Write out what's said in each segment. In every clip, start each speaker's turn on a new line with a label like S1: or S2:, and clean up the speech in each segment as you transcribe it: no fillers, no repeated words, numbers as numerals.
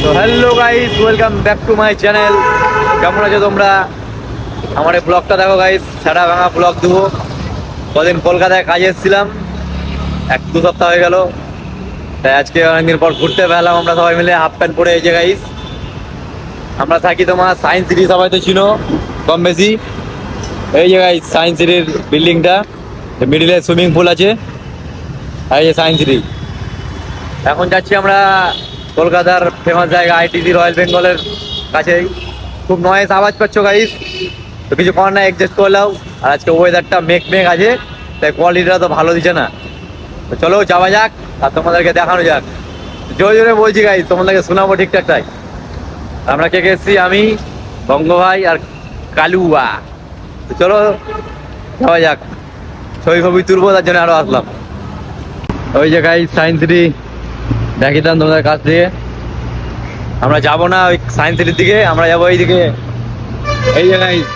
S1: তো hello guys, welcome back to my channel. কেমন আছো তোমরা? আমার এই ব্লগটা দেখো গাইস, সারা ভাঙা ব্লগ দেবো। কদিন কলকাতায় কাজে এসেছিলাম, 1-2 সপ্তাহ হয়ে গেল। তাই আজকে অনেকদিন পর ঘুরতে পেলাম আমরা সবাই মিলে, হাফ প্যান্ট পরে। এই যে গাইস, আমরা থাকি তোমার সায়েন্স সিটি, সবাই তো চিনো কম বেশি। এই যে গাইস সায়েন্স সিটির বিল্ডিংটা, মিডিলে সুইমিং পুল আছে। এই যে সায়েন্স সিটি। এখন যাচ্ছি আমরা কলকাতার ফেমাস জায়গা আইটিসি, রয়্যাল বেঙ্গলের কাছেই। খুব নয়েজ আওয়াজ পাচ্ছ গাইস, তো কিছু করার না, অ্যাডজাস্ট করে নাও। আর আজকে ওয়েদারটা মেঘ আছে, তাই কোয়ালিটিটা তো ভালো দিচ্ছে না। তো চলো যাওয়া যাক আর তোমাদেরকে দেখানো যাক। জোরে জোরে বলছি গাইস, তোমাদেরকে শোনাবো ঠিকঠাকটাই। আমরা কে কে এসছি, আমি, বঙ্গ ভাই আর কালুয়া। তো চলো যাওয়া যাক, ছবি তুলবো, তার জন্য আরো আসলাম। ওই যে গাইস সায়েন্স সিটি দেখিতাম তোমাদের কাছ থেকে। আমরা যাবো না ওই সায়েন্স সিটির দিকে, আমরা যাবো এইদিকে। এই যে গাইস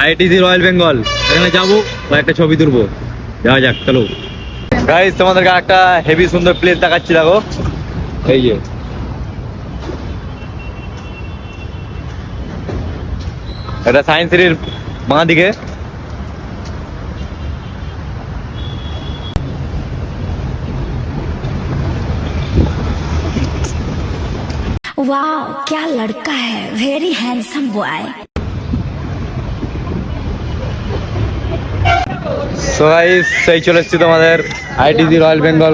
S1: আইটিসি রয়্যাল বেঙ্গল, এখানে যাবো, একটা ছবি তুলবো। যাওয়া যাক চলো গাইস। তোমাদেরকে একটা হেভি সুন্দর প্লেস দেখাচ্ছি, দেখো। এই যে এটা সায়েন্স সিটির বাঁ দিকে।
S2: वाह क्या लड़का है, very handsome boy.
S1: So guys সেই চলে এসছি তোমাদের আইটিসি রয়্যাল বেঙ্গল।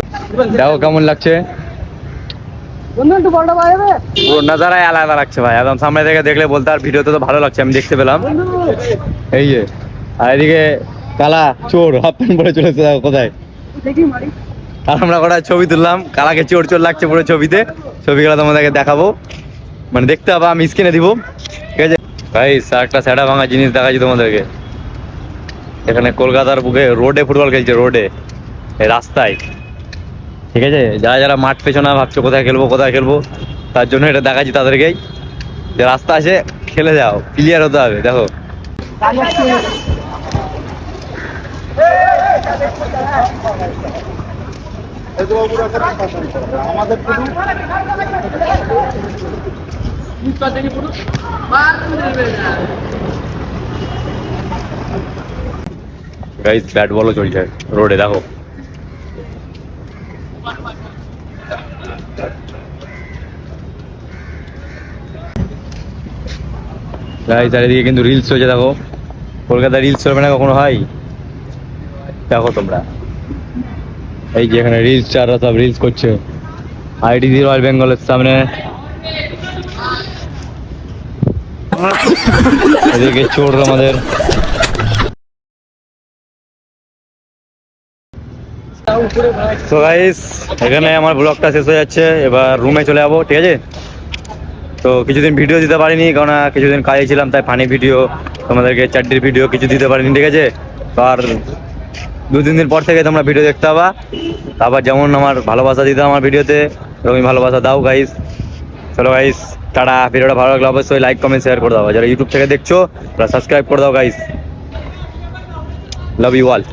S1: দেখো কেমন লাগছে, পুরো নাজারাই আলাদা লাগছে ভাই। একদম সামনে থেকে দেখলে বলতে, আর ভিডিওতে তো ভালো লাগছে, আমি দেখতে পেলাম। এই যে আর এদিকে কালা চোর হাফ প্যান্ট পরে চলেছে, দেখো কোথায়। আর আমরা কটা ছবি তুললাম, কালাকে চোর চোর লাগছে পুরো ছবিতে। ছবিগুলো তোমাদেরকে দেখাবো, মানে দেখতে হবে, আমি স্ক্রিনে দিব, ঠিক আছে গাইস। আর একটা স্যাডা ভাঙা জিনিস দেখাচ্ছি তোমাদেরকে। এখানে কলকাতার বুকে রোডে ফুটবল খেলছে, রোডে, এই রাস্তায়, ঠিক আছে। যারা যারা মাঠ পেছনে ভাবছো কোথায় খেলবো, তার জন্য এটা দেখাচ্ছি তাদেরকেই, যে রাস্তা আছে, খেলে যাও, ক্লিয়ার হতে হবে। দেখো গাইস ব্যাট বলও চলছে রোডে, দেখো। গাইস চারিদিকে কিন্তু রিলস চলছে, দেখো। কলকাতায় রিলস চলবে না কখনো হয়? দেখো তোমরা, এই যে এখানে রিলস চাররা সব রিলস করছে আইটিসি রয়্যাল বেঙ্গলের সামনে। এদিকে চোর আমাদের। তো গাইস এখানে আমার ব্লগটা শেষ হয়ে যাচ্ছে, এবার রুমে চলে যাবো, ঠিক আছে। তো কিছুদিন ভিডিও দিতে পারিনি, কারণ কিছুদিন কাজে ছিলাম, তাই ফানি ভিডিও, তোমাদেরকে চারটির ভিডিও কিছু দিতে পারিনি, ঠিক আছে। তো আর 2-3 দিন পর থেকে তোমরা ভিডিও দেখতে পাবা। তারপর যেমন আমার ভালোবাসা দিতে আমার ভিডিওতে, এরকম ভালোবাসা দাও গাইস। চলো গাইস টাটা। ভিডিওটা ভালো লাগলে অবশ্যই লাইক কমেন্ট শেয়ার করে দাও। যারা ইউটিউব থেকে দেখছো তারা সাবস্ক্রাইব করে দাও গাইস। Love you all.